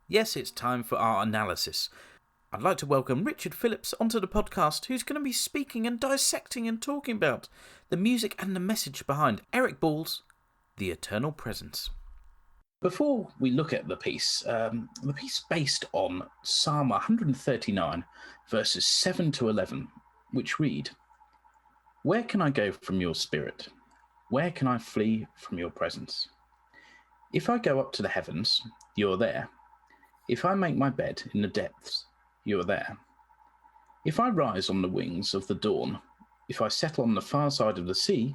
Yes, it's time for our analysis. I'd like to welcome Richard Phillips onto the podcast, who's going to be speaking and dissecting and talking about the music and the message behind Eric Ball's The Eternal Presence. Before we look at the piece based on Psalm 139, verses 7 to 11, which read, "Where can I go from your spirit? Where can I flee from your presence? If I go up to the heavens, you're there. If I make my bed in the depths, you are there. If I rise on the wings of the dawn, if I settle on the far side of the sea,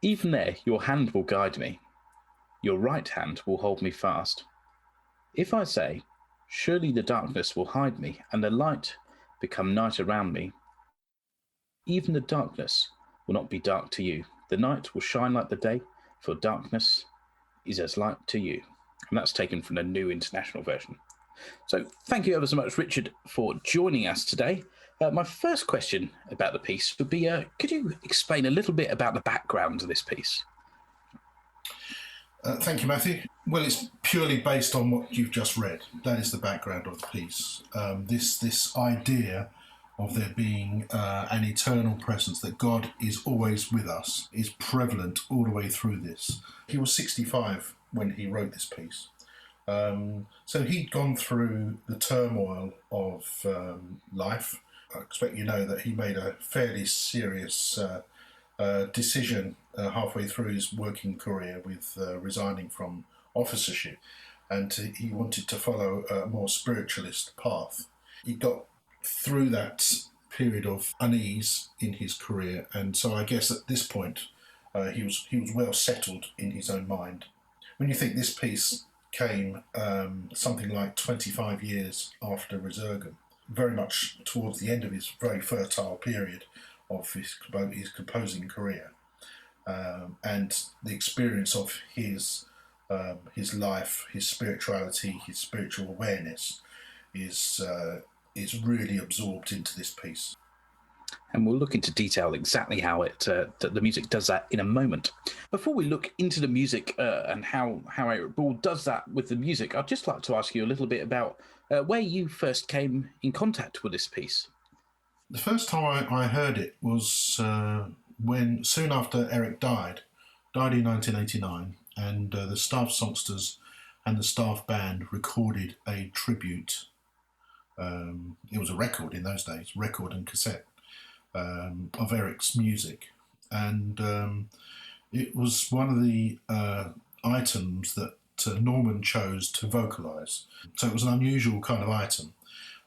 even there your hand will guide me. Your right hand will hold me fast. If I say, surely the darkness will hide me, and the light become night around me, even the darkness will not be dark to you. The night will shine like the day, for darkness is as light to you." And that's taken from the New International Version. So thank you ever so much, Richard, for joining us today. My first question about the piece would be, could you explain a little bit about the background of this piece? Thank you, Matthew. Well, it's purely based on what you've just read. That is the background of the piece. This idea of there being an eternal presence, that God is always with us, is prevalent all the way through this. He was 65 when he wrote this piece. So he'd gone through the turmoil of life. I expect you know that he made a fairly serious decision halfway through his working career with resigning from officership, and he wanted to follow a more spiritualist path. He got through that period of unease in his career, and so I guess at this point he was well settled in his own mind. When you think this piece came something like 25 years after Resurgam, very much towards the end of his very fertile period of his composing career, and the experience of his life, his spirituality, his spiritual awareness is really absorbed into this piece. And we'll look into detail exactly how the music does that in a moment. Before we look into the music and how Eric Ball does that with the music, I'd just like to ask you a little bit about where you first came in contact with this piece. The first time I heard it was when, soon after Eric died in 1989, and the staff songsters and the staff band recorded a tribute. It was a record in those days, record and cassette, of Eric's music, and it was one of the items that Norman chose to vocalise. So it was an unusual kind of item,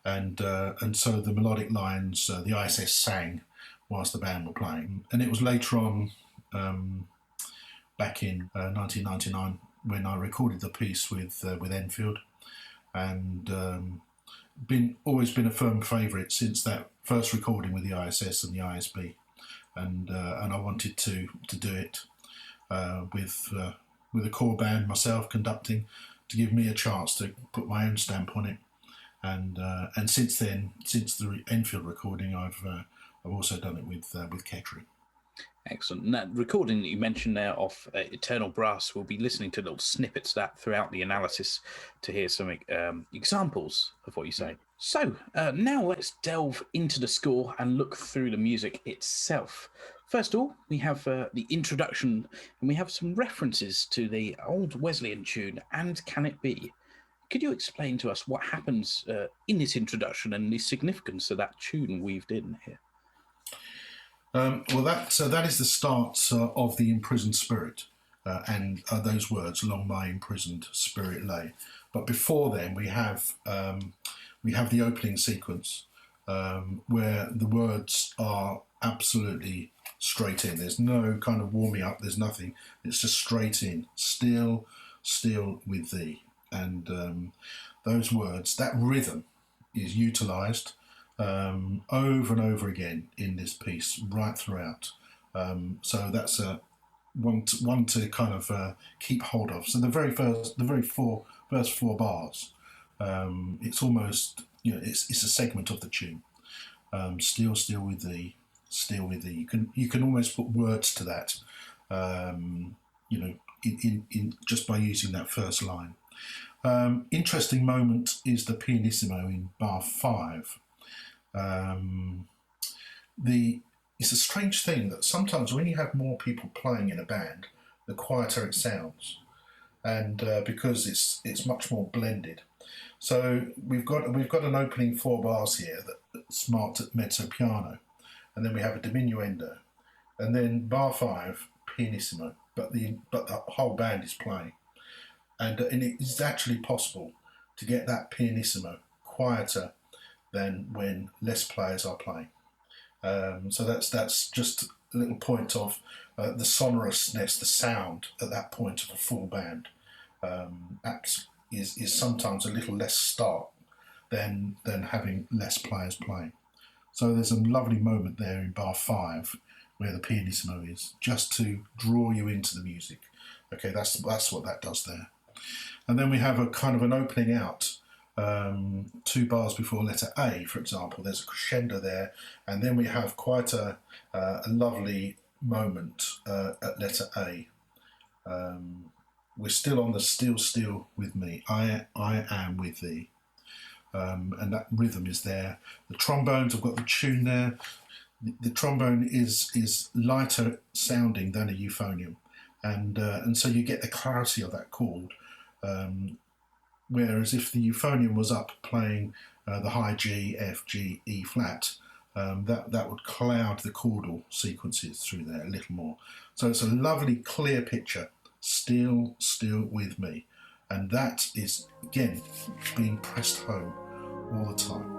and so the melodic lines the ISS sang whilst the band were playing, and it was later on, back in 1999, when I recorded the piece with Enfield, and always been a firm favourite since that first recording with the ISS and the ISB, and I wanted to do it with a core band, myself conducting, to give me a chance to put my own stamp on it. And since then, since the Enfield recording, I've also done it with Kettering. Excellent. And that recording that you mentioned there of Eternal Brass, we'll be listening to little snippets of that throughout the analysis to hear some examples of what you say. So now let's delve into the score and look through the music itself. First of all, we have the introduction, and we have some references to the old Wesleyan tune, "And Can It Be?" Could you explain to us what happens in this introduction and the significance of that tune weaved in here? Well, that is the start of the imprisoned spirit, and those words, "Long my imprisoned spirit lay." But before then, we have the opening sequence, where the words are absolutely straight in. There's no kind of warming up. There's nothing. It's just straight in. Still with thee, and those words, that rhythm, is utilised over and over again in this piece, right throughout. So that's one to kind of keep hold of. So the first four bars, it's almost, it's a segment of the tune. Still with thee, still with thee. You can almost put words to that, in just by using that first line. Interesting moment is the pianissimo in bar 5. Um, the It's a strange thing that sometimes when you have more people playing in a band, the quieter it sounds, and because it's much more blended. So we've got an opening 4 bars here that's marked at mezzo piano, and then we have a diminuendo, and then bar 5 pianissimo, but the whole band is playing, and it is actually possible to get that pianissimo quieter than when less players are playing. So that's just a little point of the sonorousness, the sound at that point of a full band is sometimes a little less stark than having less players playing. So there's a lovely moment there in bar 5 where the pianissimo is, just to draw you into the music. Okay, that's what that does there. And then we have a kind of an opening out 2 bars before letter A, for example. There's a crescendo there, and then we have quite a lovely moment at letter A. We're still on the still with me. I am with thee. And that rhythm is there. The trombones, I've got the tune there. The trombone is lighter sounding than a euphonium, and so you get the clarity of that chord. Whereas if the euphonium was up playing the high G, F, G, E flat, that would cloud the chordal sequences through there a little more. So it's a lovely clear picture, still with me. And that is, again, being pressed home all the time.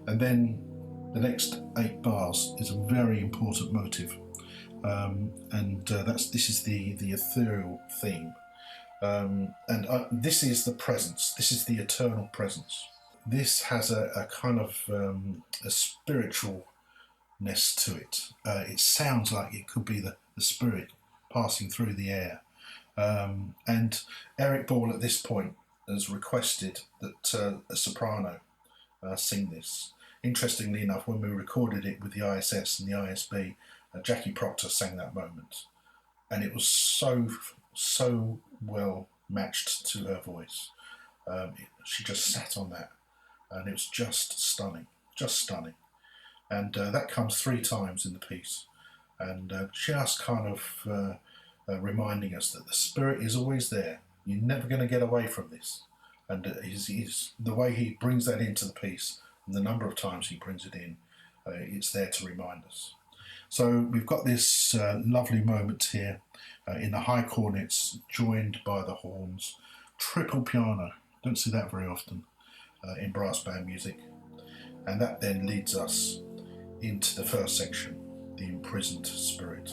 And then the next 8 bars is a very important motive, and this is the ethereal theme, and this is the presence. This is the eternal presence. This has a kind of a spiritualness to it. It sounds like it could be the spirit passing through the air, and Eric Ball at this point has requested that a soprano sing this. Interestingly enough, when we recorded it with the ISS and the ISB, Jackie Proctor sang that moment, and it was so well matched to her voice. She just sat on that, and it was just stunning, and that comes 3 times in the piece, and just kind of reminding us that the spirit is always there. You're never going to get away from this, and he's the way he brings that into the piece. And the number of times he brings it in, it's there to remind us. So we've got this lovely moment here in the high cornets joined by the horns. Triple piano, don't see that very often in brass band music. And that then leads us into the first section, the imprisoned spirit.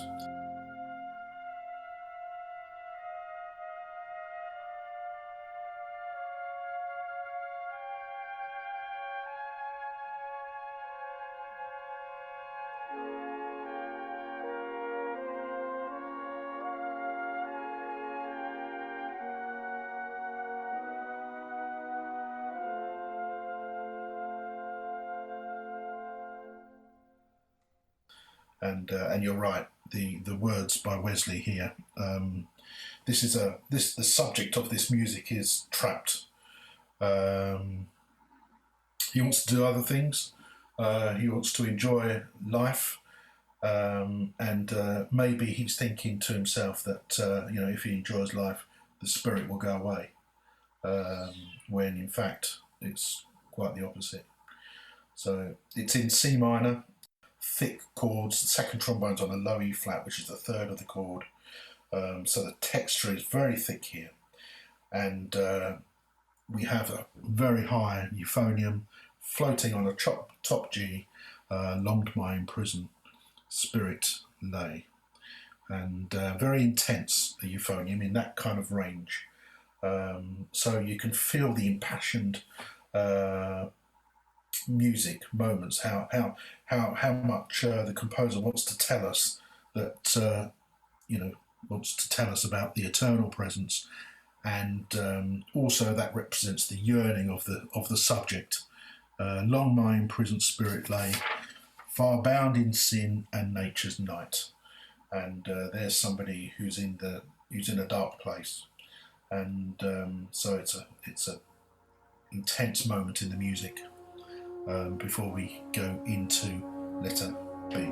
And you're right. The words by Wesley here. The subject of this music is trapped. He wants to do other things. He wants to enjoy life, and maybe he's thinking to himself that if he enjoys life, the spirit will go away. When in fact it's quite the opposite. So it's in C minor. Thick chords, the second trombone's on a low E flat, which is the third of the chord. So the texture is very thick here. And we have a very high euphonium floating on a top G, longed my imprisoned spirit lay. And very intense, the euphonium in that kind of range. So you can feel the impassioned music moments, how much the composer wants to tell us that, wants to tell us about the eternal presence, and also that represents the yearning of the subject. Long my imprisoned spirit lay, far bound in sin and nature's night. And there's somebody who's in a dark place, and so it's a intense moment in the music before we go into letter B.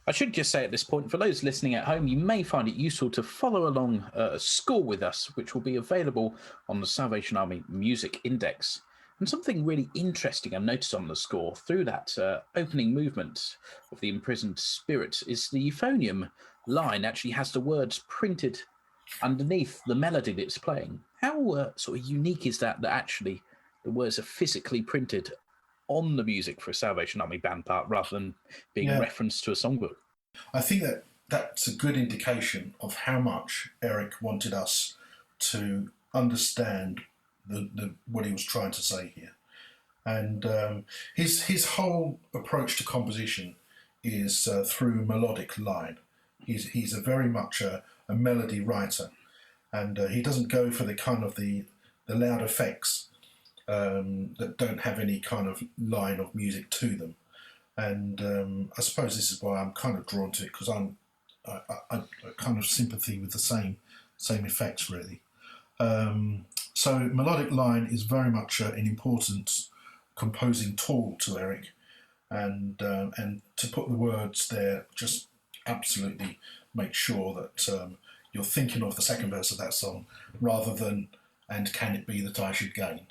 I should just say at this point, for those listening at home, you may find it useful to follow along a score with us, which will be available on the Salvation Army Music Index. And something really interesting I noticed on the score through that opening movement of the imprisoned spirit is the euphonium line actually has the words printed underneath the melody that it's playing. How sort of unique is that actually the words are physically printed on the music for a Salvation Army band part rather than being referenced to a songbook? I think that's a good indication of how much Eric wanted us to understand what he was trying to say here. And his whole approach to composition is through melodic line. He's a very much a melody writer, and he doesn't go for the kind of the loud effects that don't have any kind of line of music to them. And I suppose this is why I'm kind of drawn to it, because I kind of sympathy with the same effects, really. So melodic line is very much an important composing tool to Eric, and to put the words there just absolutely make sure that you're thinking of the second verse of that song rather than "and can it be that I should gain."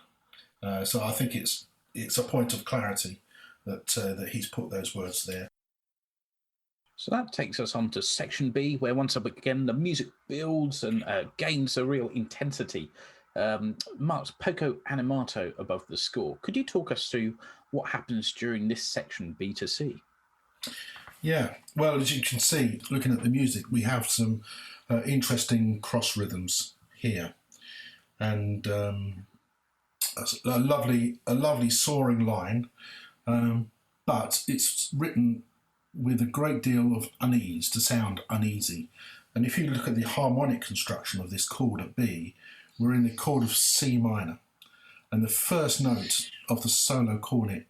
So I think it's a point of clarity that he's put those words there. So that takes us on to section B, where once again the music builds and gains a real intensity. Marked poco animato above the score. Could you talk us through what happens during this section B to C? Yeah, well, as you can see, looking at the music, we have some interesting cross rhythms here, and a lovely soaring line, but it's written with a great deal of unease, to sound uneasy. And if you look at the harmonic construction of this chord at B, we're in the chord of C minor, and the first note of the solo cornet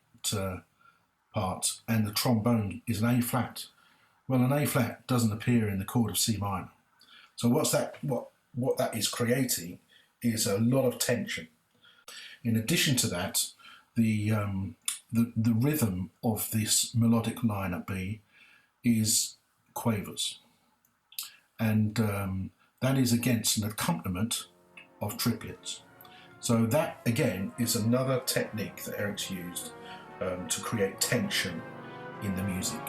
part and the trombone is an A flat. Well, an A flat doesn't appear in the chord of C minor. So what that is creating is a lot of tension. In addition to that, the rhythm of this melodic line at B is quavers, and that is against an accompaniment of triplets. So that again is another technique that Eric's used to create tension in the music.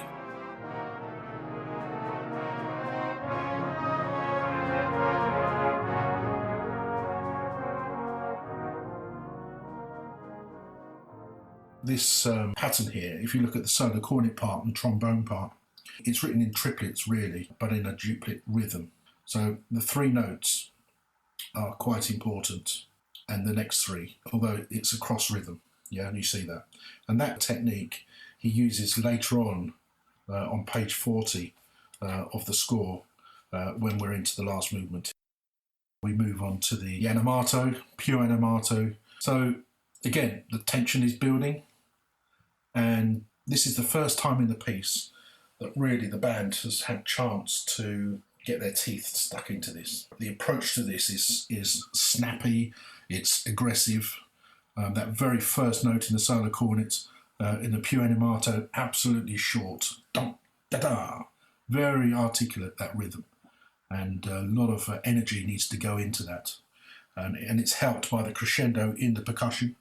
This pattern here, if you look at the solo cornet part and trombone part, it's written in triplets really, but in a duplet rhythm. So the three notes are quite important, and the next three, although it's a cross rhythm. Yeah, and you see that. And that technique he uses later on page 40 of the score when we're into the last movement. We move on to the animato, pure animato. So again, the tension is building, and this is the first time in the piece that really the band has had chance to get their teeth stuck into this. The approach to this is snappy, it's aggressive. That very first note in the solo cornet in the pure animato, absolutely short. Dum, da, da. Very articulate, that rhythm. and a lot of energy needs to go into that. And it's helped by the crescendo in the percussion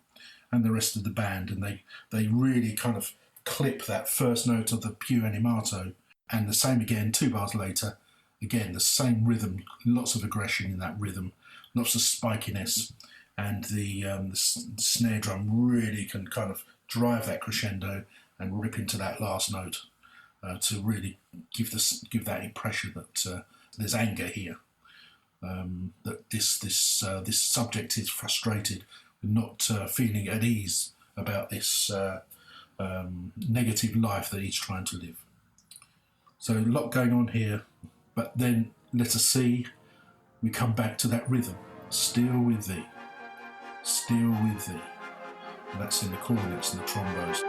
and the rest of the band, and they really kind of clip that first note of the più animato, and the same again 2 bars later, again the same rhythm, lots of aggression in that rhythm, lots of spikiness, and the snare drum really can kind of drive that crescendo and rip into that last note to really give that impression that there's anger here, that this subject is frustrated, not feeling at ease about this negative life that he's trying to live. So a lot going on here, but then letter C, we come back to that rhythm, still with thee, still with thee. And that's in the cornets and the trombos.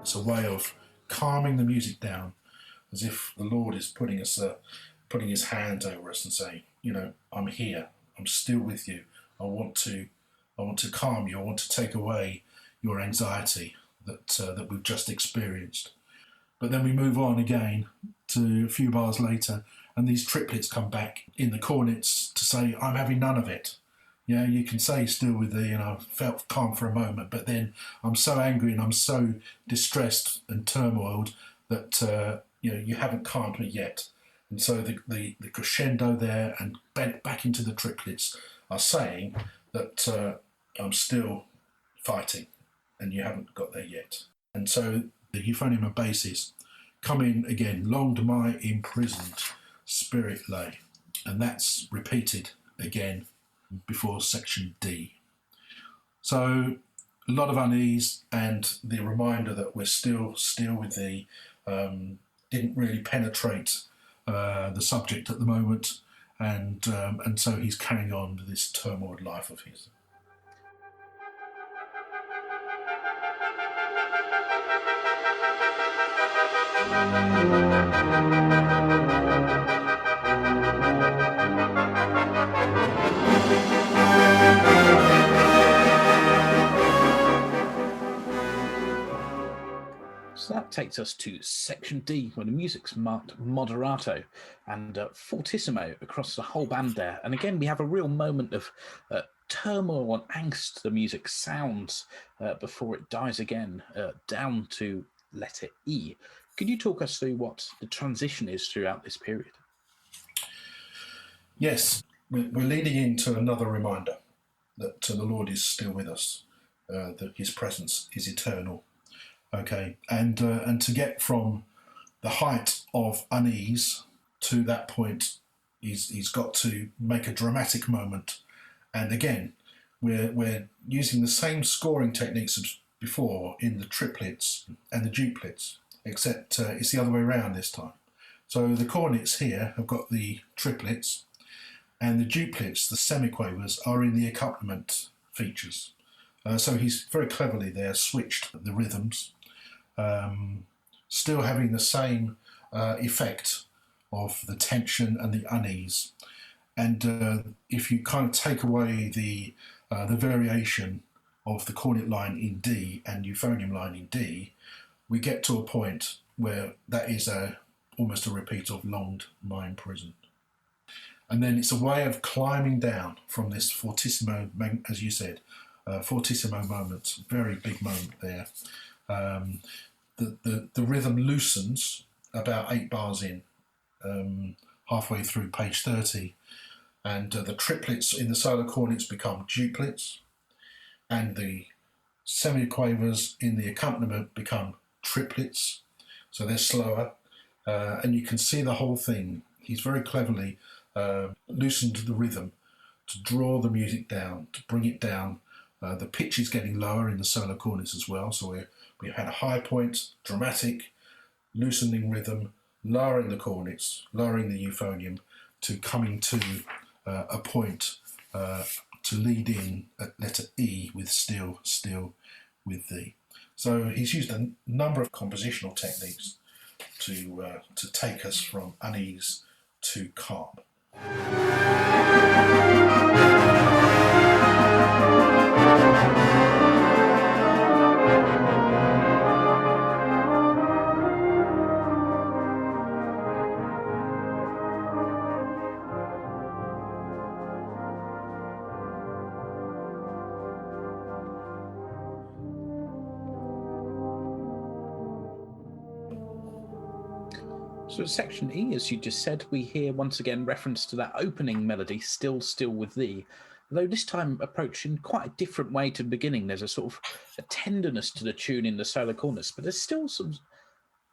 It's a way of calming the music down, as if the Lord is putting his hand over us and saying, I'm here, I'm still with you. I want to calm you. I want to take away your anxiety that we've just experienced. But then we move on again to a few bars later, and these triplets come back in the cornets to say, I'm having none of it. You can say still with thee, and I felt calm for a moment, but then I'm so angry and I'm so distressed and turmoiled that you haven't calmed me yet. And so the crescendo there and back into the triplets are saying that I'm still fighting and you haven't got there yet. And so the euphonium and basses come in again, longed my imprisoned spirit lay. And that's repeated again before section D. So a lot of unease, and the reminder that we're still with thee didn't really penetrate the subject at the moment, and so he's carrying on with this turmoiled life of his. So that takes us to section D, where the music's marked moderato and fortissimo across the whole band there. And again, we have a real moment of turmoil and angst the music sounds before it dies again down to letter E. Could you talk us through what the transition is throughout this period? Yes, we're leading into another reminder that the Lord is still with us, that his presence is eternal. Okay, and to get from the height of unease to that point, he's got to make a dramatic moment. And again, we're using the same scoring techniques as before in the triplets and the duplets, except it's the other way around this time. So the cornets here have got the triplets, and the duplets, the semiquavers, are in the accompaniment features. So he's very cleverly there switched the rhythms, still having the same effect of the tension and the unease. And if you kind of take away the variation of the cornet line in D and euphonium line in D, we get to a point where that is almost a repeat of Longed My Imprisoned. And then it's a way of climbing down from this fortissimo, as you said, fortissimo moment, very big moment there. The rhythm loosens about 8 bars in, halfway through page 30, and the triplets in the solo cornets become duplets, and the semiquavers in the accompaniment become triplets, so they're slower, and you can see the whole thing. He's very cleverly loosened the rhythm to draw the music down, to bring it down. The pitch is getting lower in the solo cornets as well, so we had a high point, dramatic, loosening rhythm, lowering the cornets, lowering the euphonium, to coming to a point to lead in at letter E with still with thee. So he's used a number of compositional techniques to take us from unease to calm. So at section E, as you just said, we hear once again reference to that opening melody, Still, Still with Thee, though this time approached in quite a different way to the beginning. There's a sort of a tenderness to the tune in the solo corners, but there's still some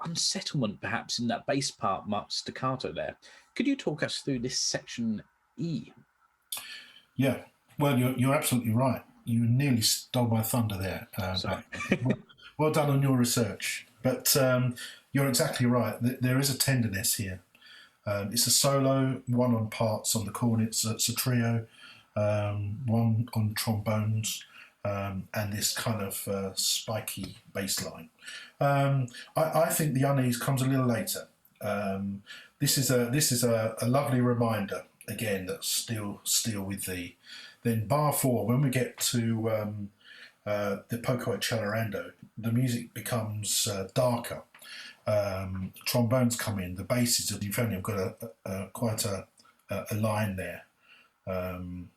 unsettlement perhaps in that bass part marked staccato there. Could you talk us through this section E? Yeah, well, you're absolutely right. You nearly stole my thunder there. Sorry. Well done on your research. But you're exactly right. There is a tenderness here. It's a solo, one on parts on the cornets. It's a trio, one on trombones, and this kind of spiky bass line. I think the unease comes a little later. This is a lovely reminder again that still with thee. Then bar 4, when we get to the Poco Accelerando, the music becomes darker. Trombones come in, the basses of the euphonium have got quite a line there, and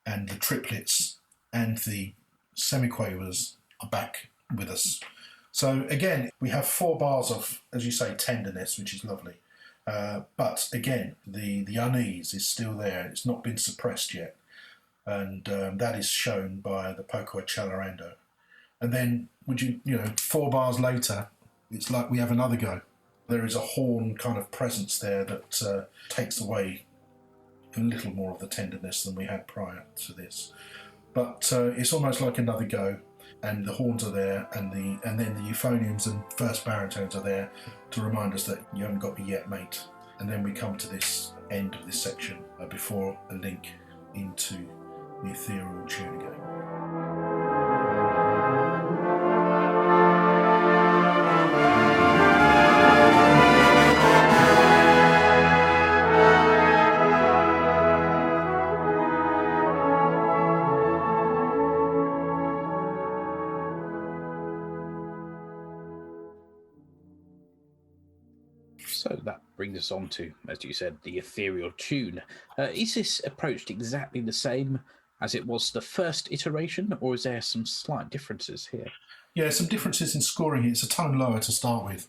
the triplets and the semiquavers are back with us. So again, we have 4 bars of, as you say, tenderness, which is lovely. But again, the unease is still there. It's not been suppressed yet. And that is shown by the Poco Accelerando. And then, 4 bars later, it's like we have another go. There is a horn kind of presence there that takes away a little more of the tenderness than we had prior to this. But it's almost like another go, and the horns are there, and then the euphoniums and first baritones are there to remind us that you haven't got me yet, mate. And then we come to this end of this section before a link into the ethereal tune again. So that brings us on to, as you said, the ethereal tune. Is this approached exactly the same as it was the first iteration, or is there some slight differences here? Yeah, some differences in scoring. It's a tone lower to start with.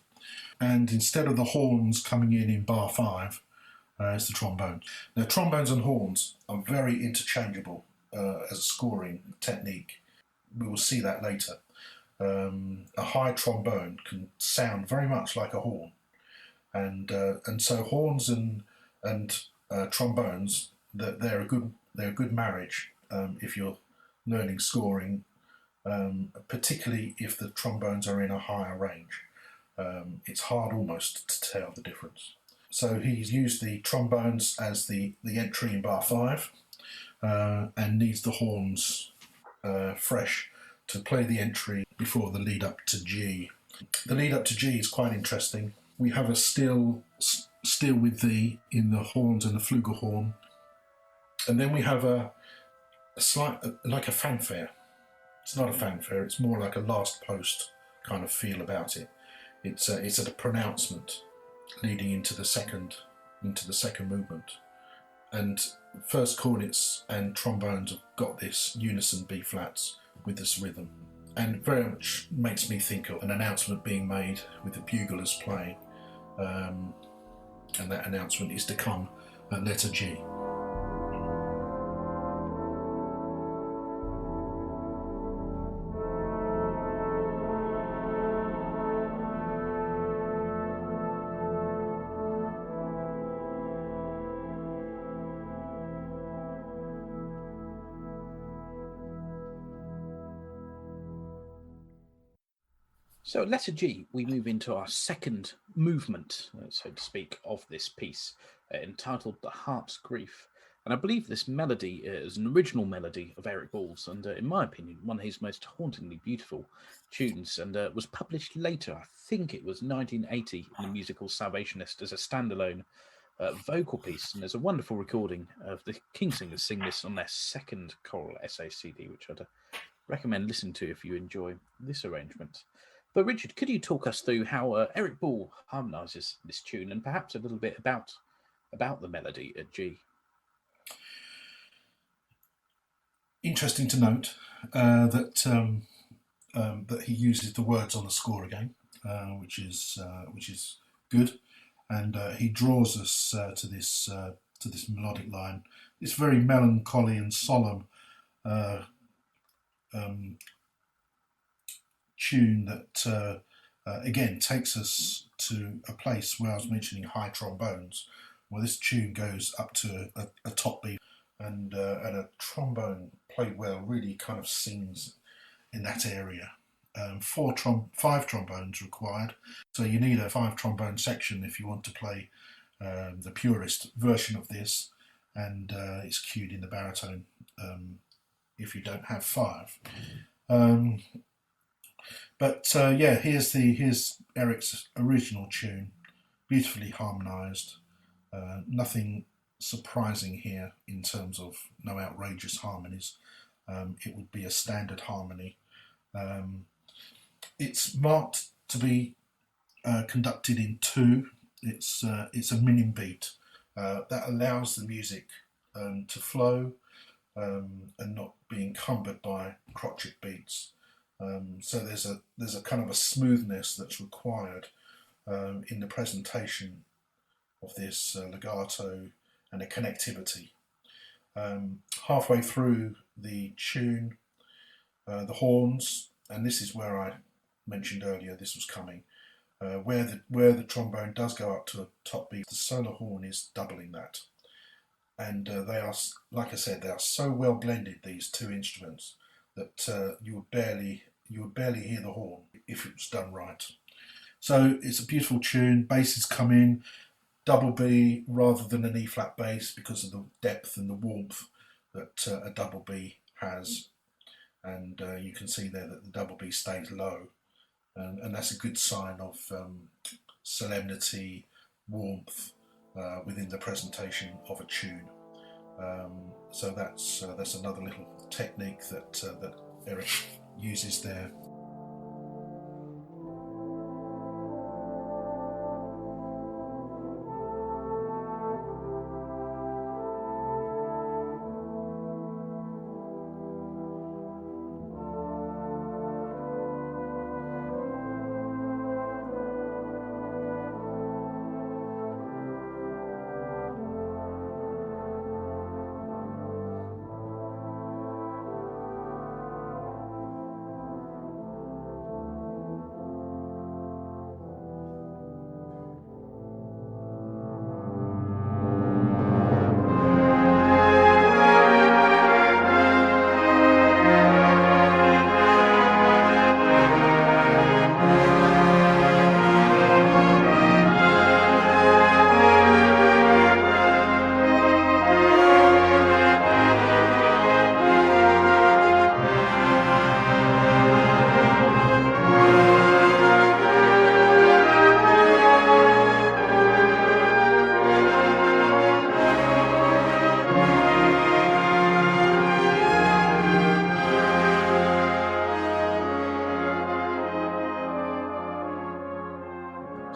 And instead of the horns coming in bar 5, it's the trombone. Now, trombones and horns are very interchangeable as a scoring technique. We will see that later. A high trombone can sound very much like a horn. And so horns and trombones, they're a good marriage if you're learning scoring, particularly if the trombones are in a higher range. It's hard almost to tell the difference. So he's used the trombones as the entry in bar 5, and needs the horns fresh to play the entry before the lead up to G. The lead up to G is quite interesting. We have a still with thee in the horns and the flugelhorn, and then we have a slight, like a fanfare. It's not a fanfare, it's more like a last post kind of feel about it. It's at a pronouncement leading into the second movement. And first cornets and trombones have got this unison B flats with this rhythm. And very much makes me think of an announcement being made with the buglers playing. And that announcement is to come at letter G. So at letter G, we move into our second movement, so to speak, of this piece, entitled The Heart's Grief. And I believe this melody is an original melody of Eric Ball's, and in my opinion, one of his most hauntingly beautiful tunes, and was published later, I think it was 1980, in the musical Salvationist as a standalone vocal piece. And there's a wonderful recording of the Kingsingers sing this on their second choral essay CD, which I'd recommend listening to if you enjoy this arrangement. But Richard, could you talk us through how Eric Ball harmonises this tune, and perhaps a little bit about the melody at G? Interesting to note that he uses the words on the score again, which is good. and he draws us to this melodic line. It's very melancholy and solemn um, tune that again takes us to a place where I was mentioning high trombones. Well, this tune goes up to a top beat, and a trombone played well really kind of sings in that area. Five trombones required, so you need a 5 trombone section if you want to play the purest version of this, and it's cued in the baritone if you don't have 5. Here's Eric's original tune, beautifully harmonised. Nothing surprising here in terms of no outrageous harmonies. It would be a standard harmony. It's marked to be conducted in 2. It's a minim beat that allows the music to flow and not be encumbered by crotchet beats. So there's a kind of a smoothness that's required in the presentation of this legato and a connectivity. Halfway through the tune, the horns, and this is where I mentioned earlier this was coming, where the trombone does go up to a top beat, the solo horn is doubling that, and they are, like I said, they are so well blended, these 2 instruments, that you would barely hear the horn if it was done right. So it's a beautiful tune. Basses come in double B rather than an E flat bass because of the depth and the warmth that a double B has, and you can see there that the double B stays low, and that's a good sign of solemnity, warmth within the presentation of a tune. So that's another little technique that Eric uses there.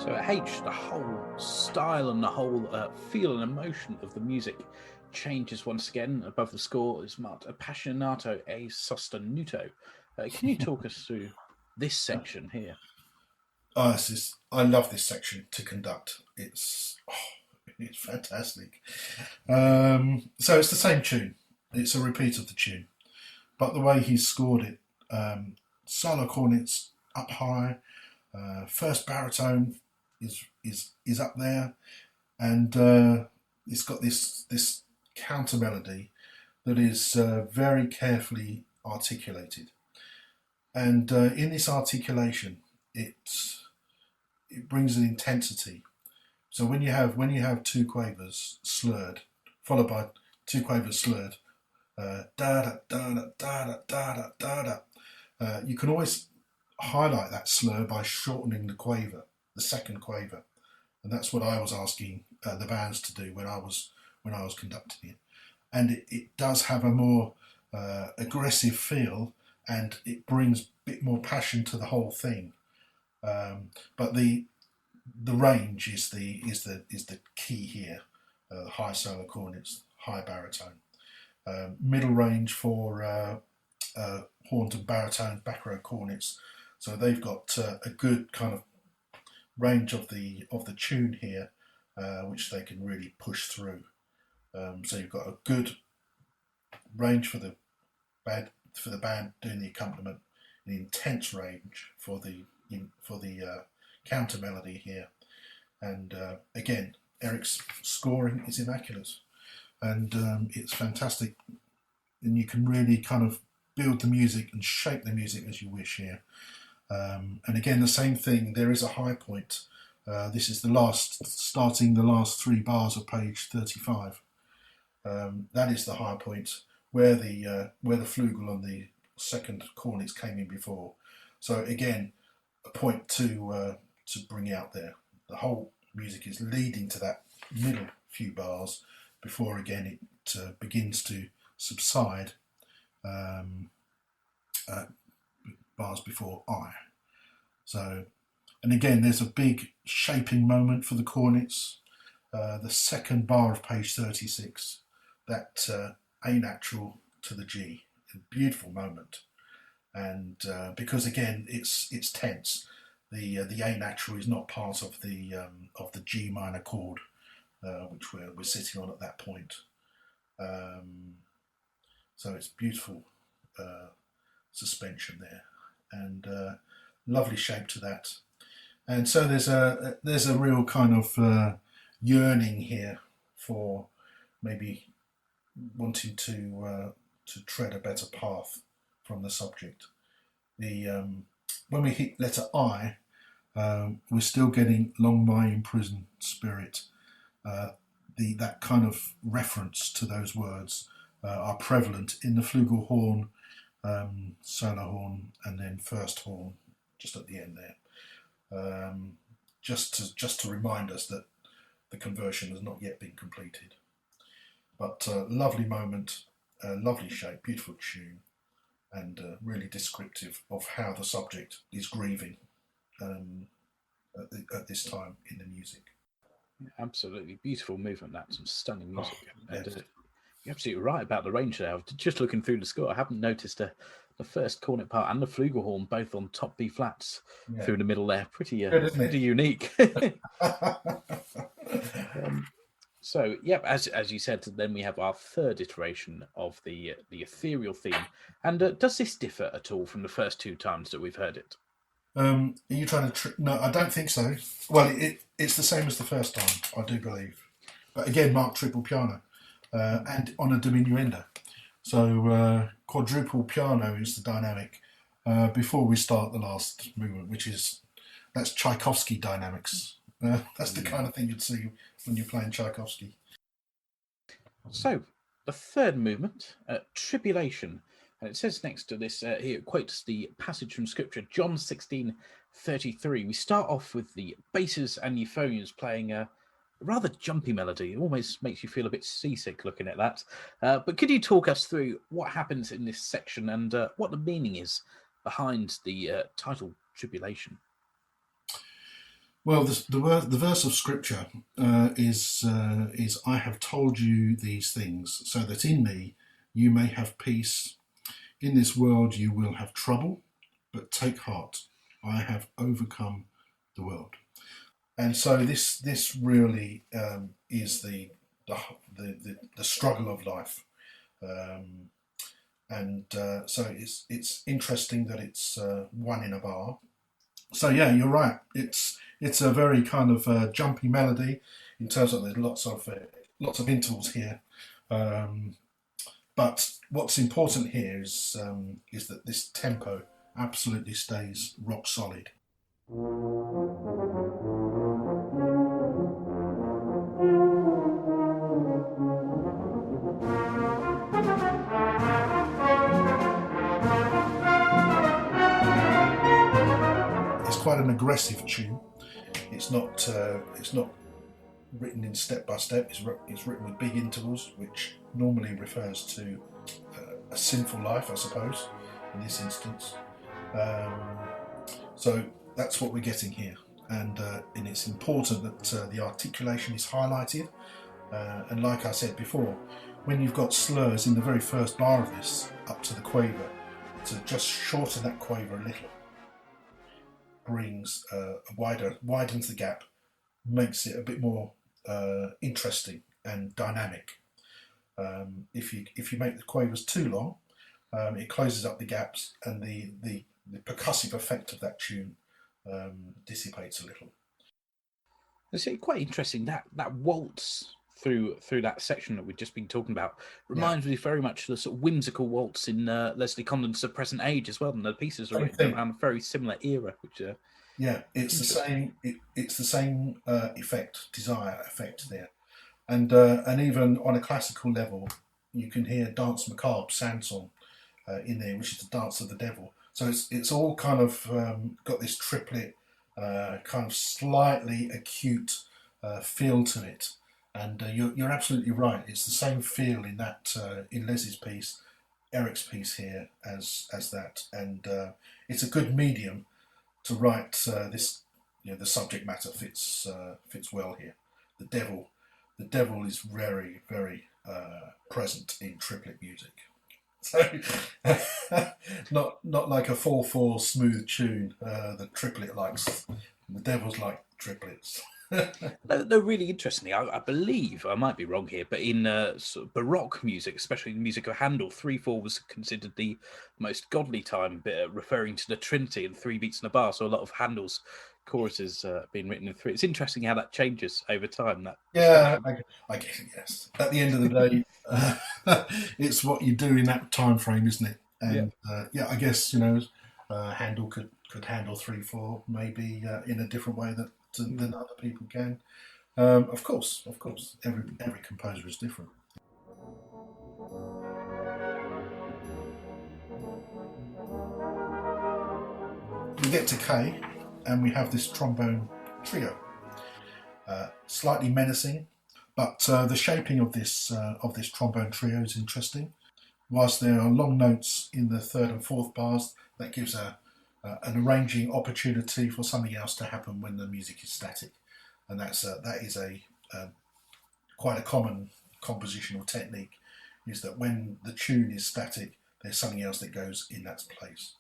So at H, the whole style and the whole feel and emotion of the music changes once again. Above the score is marked appassionato e sostenuto. Can you talk us through this section here? I love this section to conduct. It's fantastic. So it's the same tune. It's a repeat of the tune, but the way he's scored it, solo cornets up high, first baritone is up there, and it's got this counter melody that is very carefully articulated, and in this articulation, it brings an intensity. So when you have 2 quavers slurred, followed by 2 quavers slurred, da da da da da da da da, you can always highlight that slur by shortening the second quaver, and that's what I was asking the bands to do when I was conducting it, and it does have a more aggressive feel, and it brings a bit more passion to the whole thing. But the range is the key here. High solo cornets, high baritone, middle range for horns and baritones, back row cornets. So they've got a good kind of range of the tune here, which they can really push through. So you've got a good range for the band doing the accompaniment, an intense range for the counter melody here, and again, Eric's scoring is immaculate, and it's fantastic, and you can really kind of build the music and shape the music as you wish here. And again, the same thing. There is a high point. This is starting the last 3 bars of page 35. That is the high point where the flugel on the second cornets came in before. So again, a point to bring out there. The whole music is leading to that middle few bars before again it begins to subside. Bars before I. So, and again, there's a big shaping moment for the cornets. The second bar of page 36, that A natural to the G, a beautiful moment. And because again, it's tense. The A natural is not part of the G minor chord, which we're sitting on at that point. So it's beautiful suspension there, and lovely shape to that. And so there's a real kind of yearning here for maybe wanting to tread a better path from the subject. When we hit letter I, we're still getting long my imprisoned spirit. That kind of reference to those words are prevalent in the flugelhorn, solo horn, and then first horn just at the end there, just to remind us that the conversion has not yet been completed. But lovely moment, lovely shape, beautiful tune, and really descriptive of how the subject is grieving at this time in the music. Absolutely beautiful movement. That's some stunning music. Yes. And you're absolutely right about the range there. Just looking through the score, I haven't noticed the first cornet part and the flugelhorn both on top B flats through the middle there. Pretty unique. So, yep, as you said, then we have our third iteration of the ethereal theme. And does this differ at all from the first 2 times that we've heard it? Are you trying to? No, I don't think so. Well, it's the same as the first time, I do believe. But again, marked triple piano and on a diminuendo. So quadruple piano is the dynamic before we start the last movement, that's Tchaikovsky dynamics. That's the kind of thing you'd see when you're playing Tchaikovsky. So, the third movement, Tribulation. And it says next to this, here it quotes the passage from Scripture, John 16:33. We start off with the basses and euphoniums playing a rather jumpy melody. It almost makes you feel a bit seasick looking at that. But could you talk us through what happens in this section and what the meaning is behind the title Tribulation? Well, the verse of Scripture is I have told you these things so that in me you may have peace. In this world you will have trouble, but take heart. I have overcome the world. And so this really is the struggle of life, and so it's interesting that it's 1 in a bar. So yeah, you're right. It's a very kind of jumpy melody in terms of there's lots of intervals here. But what's important here is that this tempo absolutely stays rock solid. It's quite an aggressive tune. It's not written in step by step. It's written with big intervals, which normally refers to a sinful life, I suppose, in this instance. So that's what we're getting here, and it's important that the articulation is highlighted. And like I said before, when you've got slurs in the very first bar of this, up to the quaver, to just shorten that quaver a little, brings widens the gap, makes it a bit more interesting and dynamic. If you make the quavers too long, it closes up the gaps, and the percussive effect of that tune dissipates a little. It's quite interesting that waltz through that section that we've just been talking about Yeah, reminds me very much of the sort of whimsical waltz in Leslie Condon's The Present Age as well, and the pieces are same written thing. around a very similar era, which Yeah, it's the interesting. same. It's the same desire effect there, and even on a classical level, you can hear Dance Macabre Sanson in there, which is the dance of the devil. So it's all kind of got this triplet, kind of slightly acute feel to it, and you're absolutely right. It's the same feel in that in Leslie's piece, Eric's piece here as that, and it's a good medium to write this. The subject matter fits well here. The devil, the devil is very very present in triplet music. So, not like a 4/4 smooth tune. The triplet likes. The devil's like triplets. No, really interestingly, I believe I might be wrong here, but in sort of Baroque music, especially the music of Handel, 3/4 was considered the most godly time, referring to the Trinity and three beats in a bar. So a lot of Handel's choruses being written in three. It's interesting how that changes over time. That Yeah, spectrum. I guess yes. At the end of the day, it's what you do in that time frame, isn't it? Yeah. And yeah, I guess Handel could handle 3/4 maybe in a different way Mm. than other people can. Of course, every composer is different. We get to K, and we have this trombone trio, slightly menacing, but the shaping of this trombone trio is interesting. Whilst there are long notes in the third and fourth bars, that gives an arranging opportunity for something else to happen when the music is static, and that is a quite a common compositional technique. Is that when the tune is static, there's something else that goes in that place.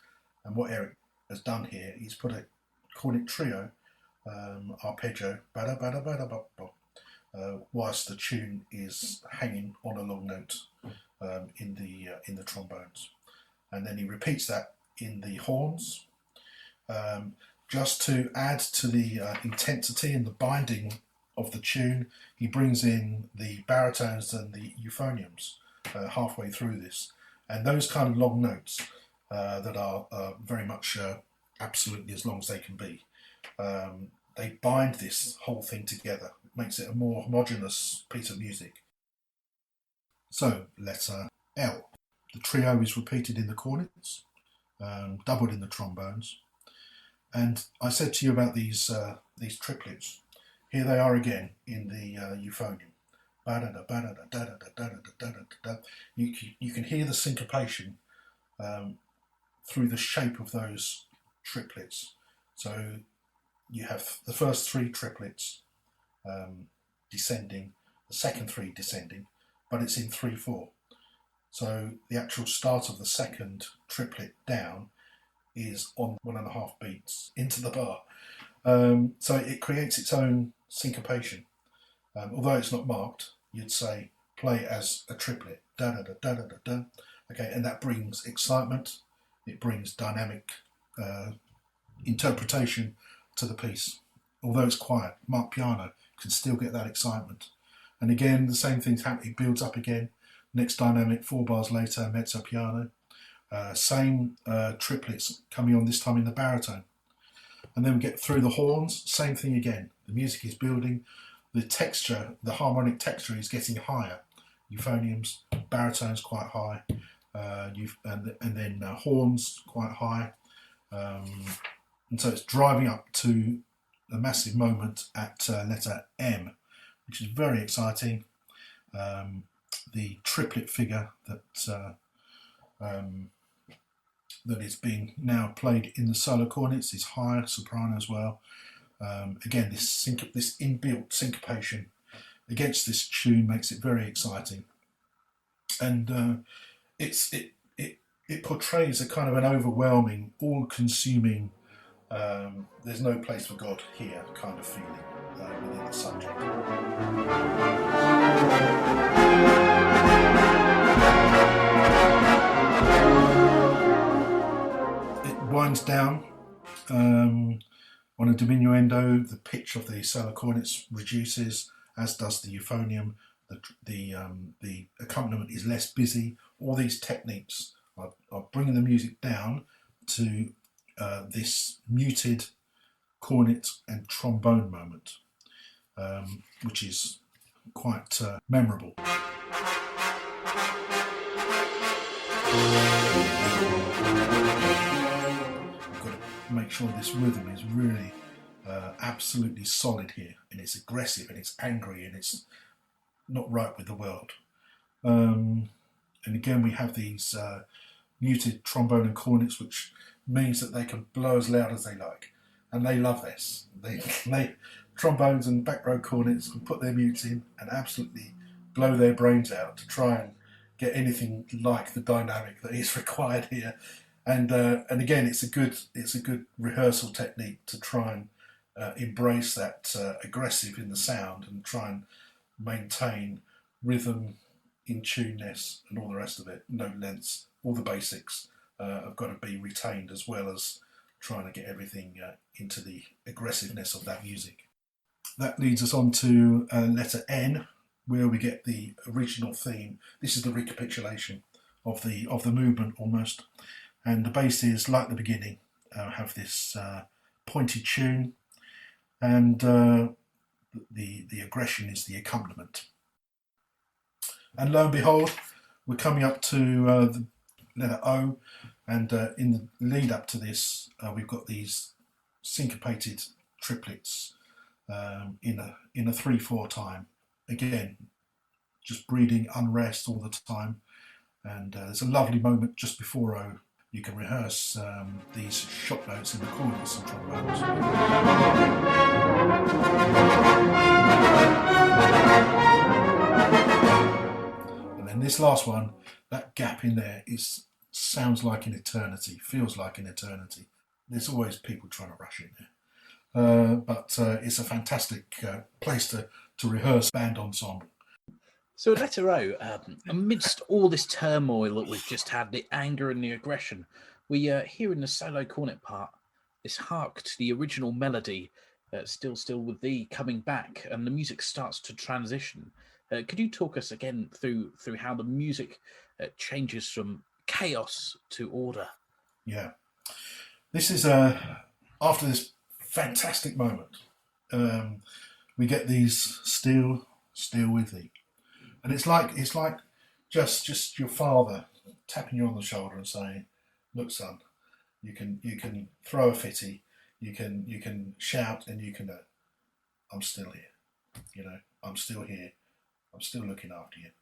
And what Eric has done here, he's put a cornet trio, arpeggio, bada bada bada bada, whilst the tune is hanging on a long note in the trombones, and then he repeats that in the horns, um, just to add to the intensity and the binding of the tune. He brings in the baritones and the euphoniums halfway through this, and those kind of long notes that are very much absolutely as long as they can be. They bind this whole thing together, makes it a more homogeneous piece of music. So, letter L. The trio is repeated in the cornets, doubled in the trombones. And I said to you about these triplets. Here they are again in the euphonium. You can hear the syncopation through the shape of those triplets. So you have the first three triplets descending, the second three descending, but it's in 3/4. So the actual start of the second triplet down is on 1.5 beats into the bar. So it creates its own syncopation. Although it's not marked, you'd say play as a triplet. Da da da da da da da. Okay, and that brings excitement. It brings dynamic uh, interpretation to the piece. Although it's quiet, marked piano can still get that excitement. And again, the same thing's happening. It builds up again. Next dynamic, 4 bars later, mezzo piano. Same triplets coming on this time in the baritone. And then we get through the horns, same thing again. The music is building, the texture, the harmonic texture is getting higher. Euphoniums, baritones quite high, and then horns quite high. And so it's driving up to a massive moment at letter M, which is very exciting. The triplet figure um, that is being now played in the solo cornets is higher, soprano as well. Again, this inbuilt syncopation against this tune makes it very exciting, and it portrays a kind of an overwhelming, all-consuming There's no place for God here kind of feeling within the subject. It winds down on a diminuendo. The pitch of the solo cornets reduces, as does the euphonium. The accompaniment is less busy. All these techniques are bringing the music down to this muted cornet and trombone moment, which is quite memorable. You've got to make sure this rhythm is really absolutely solid here, and it's aggressive and it's angry and it's not right with the world. And again, we have these muted trombone and cornets, which means that they can blow as loud as they like, and they love this. They trombones and back row cornets can put their mutes in and absolutely blow their brains out to try and get anything like the dynamic that is required here. And again, it's a good rehearsal technique to try and embrace that aggressive in the sound and try and maintain rhythm, in tuneness, and all the rest of it. Note lengths, all the basics have got to be retained, as well as trying to get everything into the aggressiveness of that music. That leads us on to letter N, where we get the original theme. This is the recapitulation of the movement almost, and the bass is like the beginning. Have this pointy tune, and the aggression is the accompaniment. And lo and behold, we're coming up to the letter O, and in the lead up to this, we've got these syncopated triplets in a 3/4 time. Again, just breeding unrest all the time. And there's a lovely moment just before O. You can rehearse these shot notes in the cornets and trombones. And then this last one, that gap in there sounds like an eternity, feels like an eternity. There's always people trying to rush in there. But it's a fantastic place to rehearse band ensemble. So letter O, amidst all this turmoil that we've just had, the anger and the aggression, we hear in the solo cornet part this hark to the original melody, still with thee coming back, and the music starts to transition. Could you talk us again through how the music changes from chaos to order? Yeah. This is after this fantastic moment, we get these still with thee. And it's like just your father tapping you on the shoulder and saying, "Look, son, you can throw a fitty, you can shout, and you can. I'm still here. I'm still here. I'm still looking after you."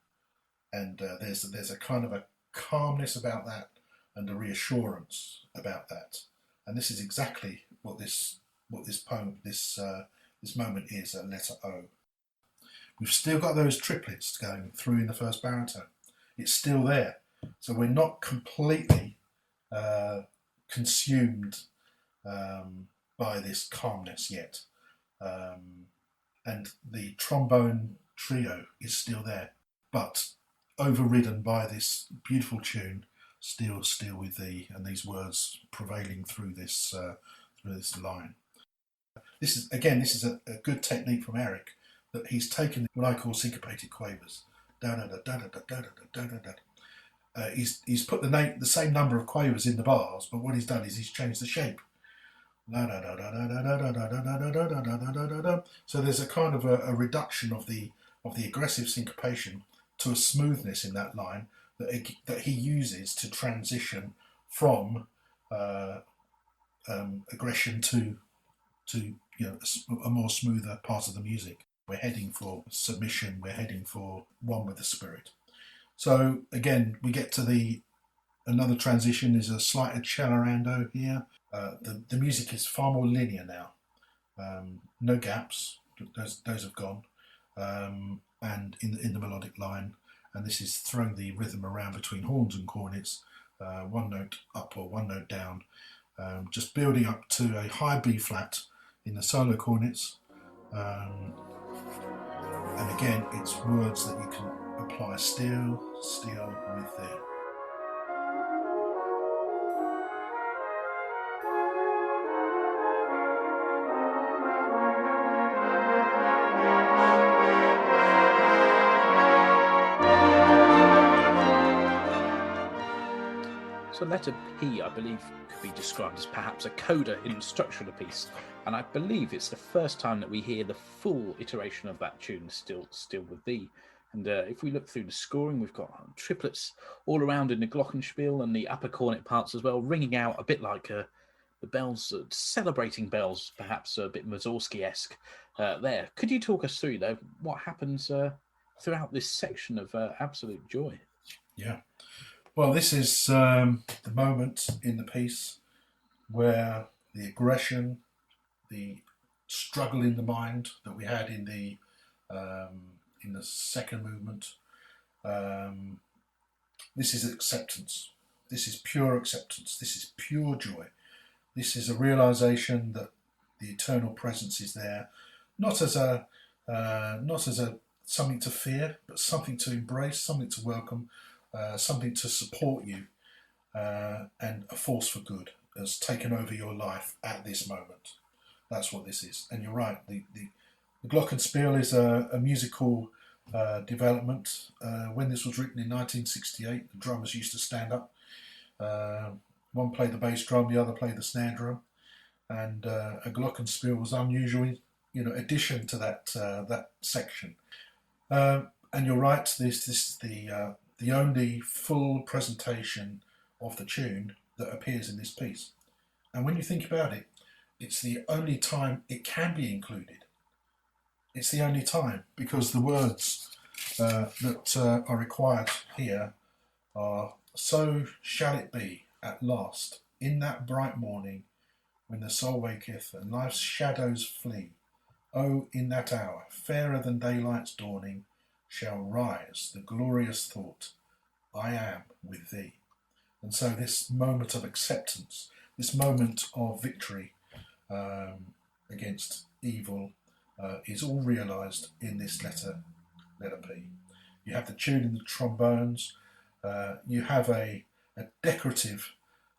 And there's a kind of a calmness about that, and a reassurance about that. And this is exactly what this poem, this moment is at letter O. We've still got those triplets going through in the first baritone. It's still there. So we're not completely consumed by this calmness yet. And the trombone trio is still there, but overridden by this beautiful tune, still with thee, and these words prevailing through this line. This is a good technique from Eric, that he's taken what I call syncopated quavers. He's put the same number of quavers in the bars, but what he's done is he's changed the shape. So there's a kind of a reduction of the aggressive syncopation to a smoothness in that line that he uses to transition from aggression to a more smoother part of the music. We're heading for submission. We're heading for one with the spirit. So again, we get to another transition. Is a slight accelerando here. The music is far more linear now. No gaps. Those have gone. And in the melodic line, and this is throwing the rhythm around between horns and cornets, one note up or one note down, just building up to a high B flat in the solo cornets. And again, it's words that you can apply still with thee. So letter P, I believe, could be described as perhaps a coda in the structure of the piece, and I believe it's the first time that we hear the full iteration of that tune, Still with Thee. And if we look through the scoring, we've got triplets all around in the glockenspiel and the upper cornet parts as well, ringing out a bit like the bells, celebrating bells, perhaps a bit Mussorgsky-esque there. Could you talk us through, though, what happens throughout this section of absolute joy? Yeah. Well, this is the moment in the piece where the aggression, the struggle in the mind that we had in the second movement. This is acceptance. This is pure acceptance. This is pure joy. This is a realization that the eternal presence is there, not as a something to fear, but something to embrace, something to welcome, something to support you, and a force for good has taken over your life at this moment. That's what this is. And you're right, the glockenspiel is a musical development. When this was written in 1968, the drummers used to stand up. One played the bass drum, the other played the snare drum, and a glockenspiel was unusual, addition to that section. And you're right. This is the only full presentation of the tune that appears in this piece. And when you think about it, it's the only time it can be included. It's the only time, because the words that are required here are, so shall it be at last, in that bright morning, when the soul waketh and life's shadows flee. Oh, in that hour, fairer than daylight's dawning, shall rise the glorious thought, I am with thee. And so this moment of acceptance, this moment of victory against evil is all realised in this letter P. You have the tune in the trombones. You have a decorative,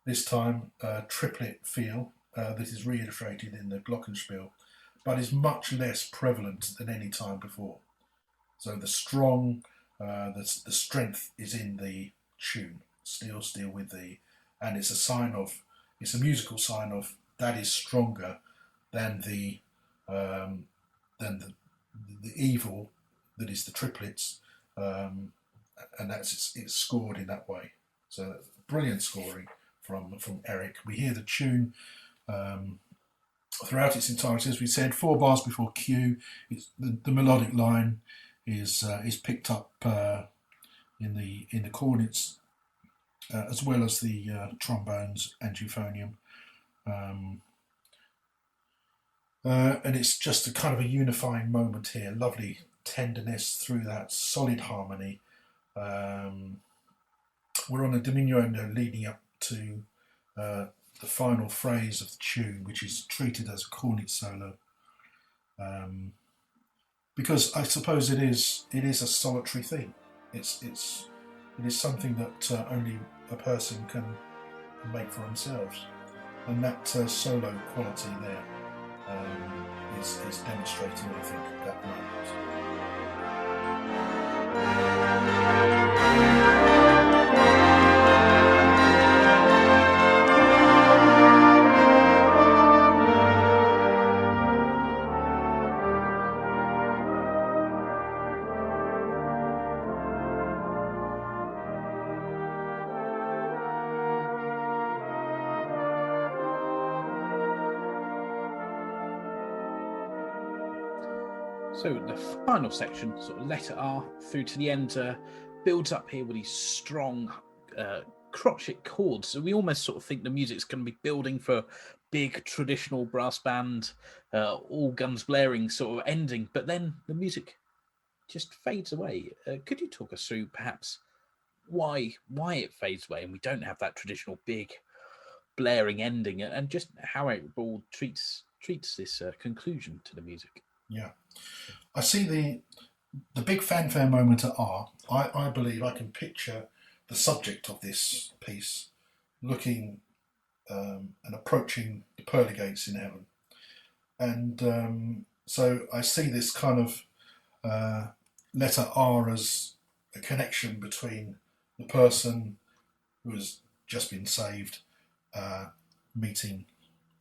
this time, triplet feel that is reiterated in the glockenspiel, but is much less prevalent than any time before. So the strength is in the tune, still with thee, and it's a musical sign of that is stronger than the evil that is the triplets, and it's scored in that way. So brilliant scoring from Eric. We hear the tune throughout its entirety. As we said, 4 bars before Q, the melodic line is picked up in the cornets as well as the trombones and euphonium. And it's just a kind of a unifying moment here. Lovely tenderness through that solid harmony. We're on a diminuendo leading up to the final phrase of the tune, which is treated as a cornet solo. Because I suppose it is a solitary thing. It is something that only a person can make for themselves, and that solo quality there is demonstrating, I think, that moment. So the final section, sort of letter R through to the end, builds up here with these strong crotchet chords. So we almost sort of think the music's going to be building for big traditional brass band, all guns blaring sort of ending, but then the music just fades away. Could you talk us through perhaps why it fades away and we don't have that traditional big blaring ending, and just how Eric Ball treats this conclusion to the music. Yeah, I see the big fanfare moment at R. I believe I can picture the subject of this piece looking and approaching the pearly gates in heaven, and so I see this kind of letter R as a connection between the person who has just been saved, meeting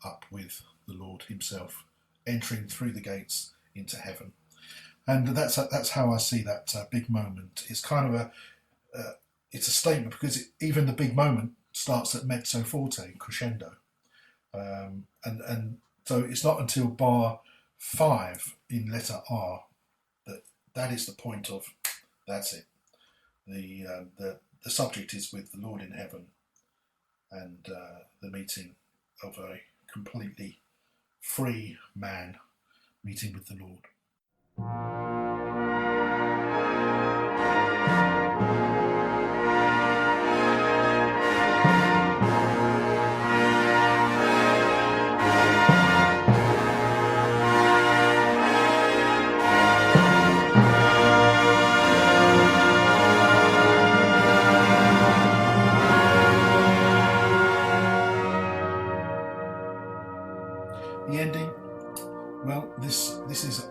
up with the Lord Himself, entering through the gates into heaven, and that's how I see that big moment. It's kind of it's a statement because even the big moment starts at mezzo forte, crescendo, and so it's not until bar 5 in letter R that is the point of that's it. The subject is with the Lord in heaven, and the meeting of a completely free man meeting with the Lord. The ending, well, this is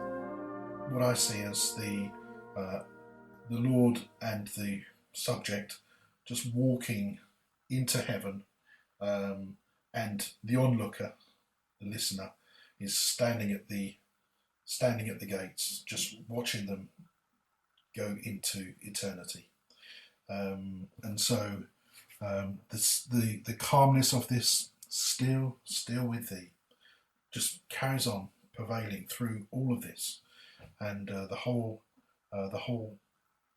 what I see as the Lord and the subject just walking into heaven, and the onlooker, the listener, is standing at the gates, just watching them go into eternity. And so the calmness of this still with thee just carries on prevailing through all of this, and the whole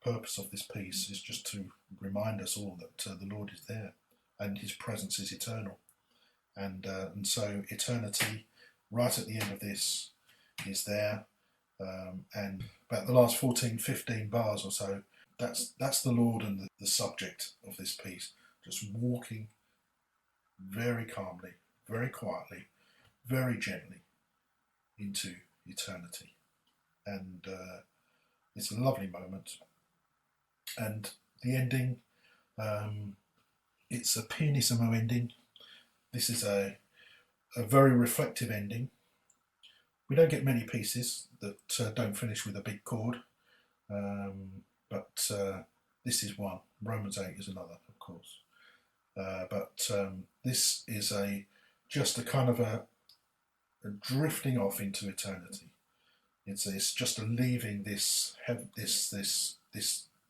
purpose of this piece is just to remind us all that the Lord is there and His presence is eternal, and so eternity right at the end of this is there, and about the last 14-15 bars or so, that's the Lord and the subject of this piece just walking very calmly, very quietly, very gently into eternity, and it's a lovely moment. And the ending, it's a pianissimo ending. This is a very reflective ending. We don't get many pieces that don't finish with a big chord, but this is one. Romans 8 is another, of course. But this is just a kind of a drifting off into eternity. It's just a leaving this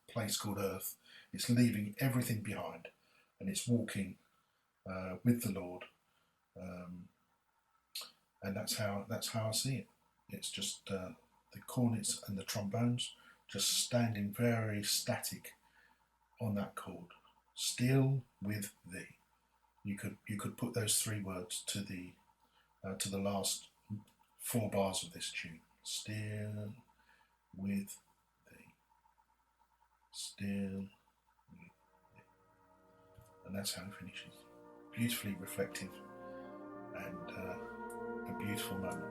place called Earth. It's leaving everything behind, and it's walking with the Lord, and that's how I see it. It's just the cornets and the trombones just standing very static on that chord. Still with thee. You could put those 3 words to the last 4 bars of this tune. Still with thee. Still with thee. And that's how it finishes. Beautifully reflective and a beautiful moment.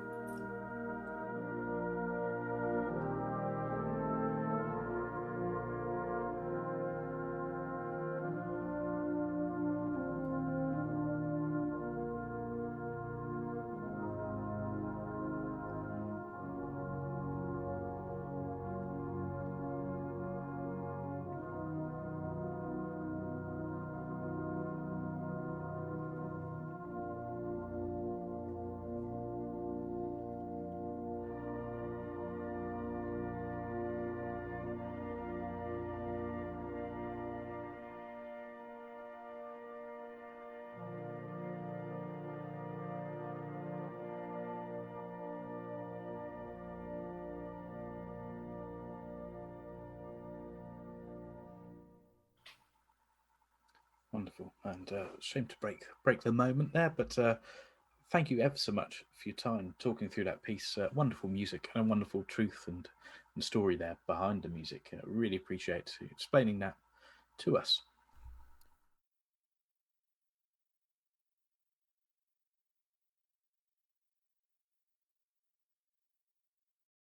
Wonderful, and shame to break the moment there, but thank you ever so much for your time talking through that piece. Wonderful music and a wonderful truth and story there behind the music. Really appreciate you explaining that to us.